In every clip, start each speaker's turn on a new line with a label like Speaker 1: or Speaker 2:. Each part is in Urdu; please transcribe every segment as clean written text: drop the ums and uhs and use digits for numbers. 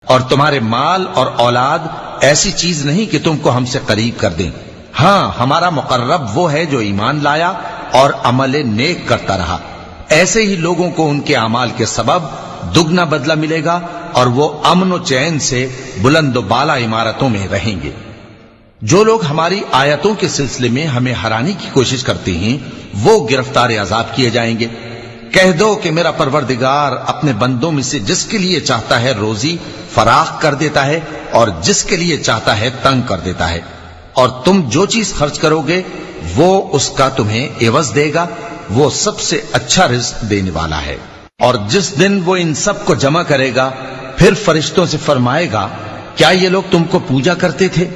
Speaker 1: اور تمہارے مال اور اولاد ایسی چیز نہیں کہ تم کو ہم سے قریب کر دیں. ہاں، ہمارا مقرب وہ ہے جو ایمان لایا اور عمل نیک کرتا رہا. ایسے ہی لوگوں کو ان کے اعمال کے سبب دگنا بدلہ ملے گا اور وہ امن و چین سے بلند و بالا عمارتوں میں رہیں گے. جو لوگ ہماری آیتوں کے سلسلے میں ہمیں ہرانے کی کوشش کرتے ہیں وہ گرفتار عذاب کیے جائیں گے. کہہ دو کہ میرا پروردگار اپنے بندوں میں سے جس کے لیے چاہتا ہے روزی فراخ کر دیتا ہے اور جس کے لیے چاہتا ہے تنگ کر دیتا ہے. اور تم جو چیز خرچ کرو گے وہ اس کا تمہیں عوض دے گا. وہ سب سے اچھا رزق دینے والا ہے. اور جس دن وہ ان سب کو جمع کرے گا پھر فرشتوں سے فرمائے گا کیا یہ لوگ تم کو پوجا کرتے تھے؟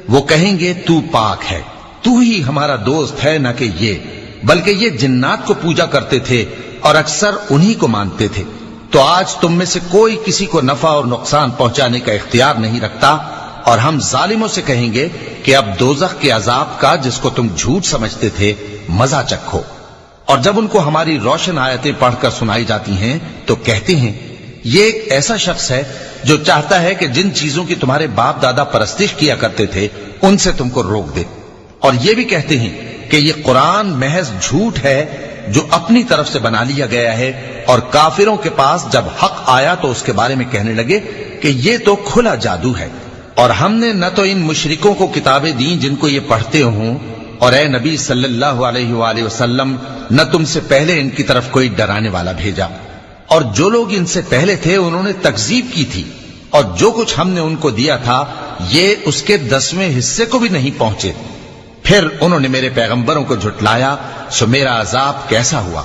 Speaker 1: وہ کہیں گے تو پاک ہے، تو ہی ہمارا دوست ہے، نہ کہ یہ، بلکہ یہ جنات کو پوجا کرتے تھے اور اکثر انہی کو مانتے تھے. تو آج تم میں سے کوئی کسی کو نفع اور نقصان پہنچانے کا اختیار نہیں رکھتا. اور ہم ظالموں سے کہیں گے کہ اب دوزخ کے عذاب کا جس کو تم جھوٹ سمجھتے تھے مزہ چکھو. اور جب ان کو ہماری روشن آیتیں پڑھ کر سنائی جاتی ہیں تو کہتے ہیں یہ ایک ایسا شخص ہے جو چاہتا ہے کہ جن چیزوں کی تمہارے باپ دادا پرستش کیا کرتے تھے ان سے تم کو روک دے. اور یہ بھی کہتے ہیں کہ یہ قرآن محض جھوٹ ہے جو اپنی طرف سے بنا لیا گیا ہے. اور کافروں کے پاس جب حق آیا تو اس کے بارے میں کہنے لگے کہ یہ تو کھلا جادو ہے. اور ہم نے نہ تو ان مشرکوں کو کتابیں دیں جن کو یہ پڑھتے ہوں، اور اے نبی صلی اللہ علیہ وآلہ وسلم نہ تم سے پہلے ان کی طرف کوئی ڈرانے والا بھیجا. اور جو لوگ ان سے پہلے تھے انہوں نے تکذیب کی تھی، اور جو کچھ ہم نے ان کو دیا تھا یہ اس کے 10ویں حصے کو بھی نہیں پہنچے. پھر انہوں نے میرے پیغمبروں کو جھٹلایا، سو میرا عذاب کیسا ہوا.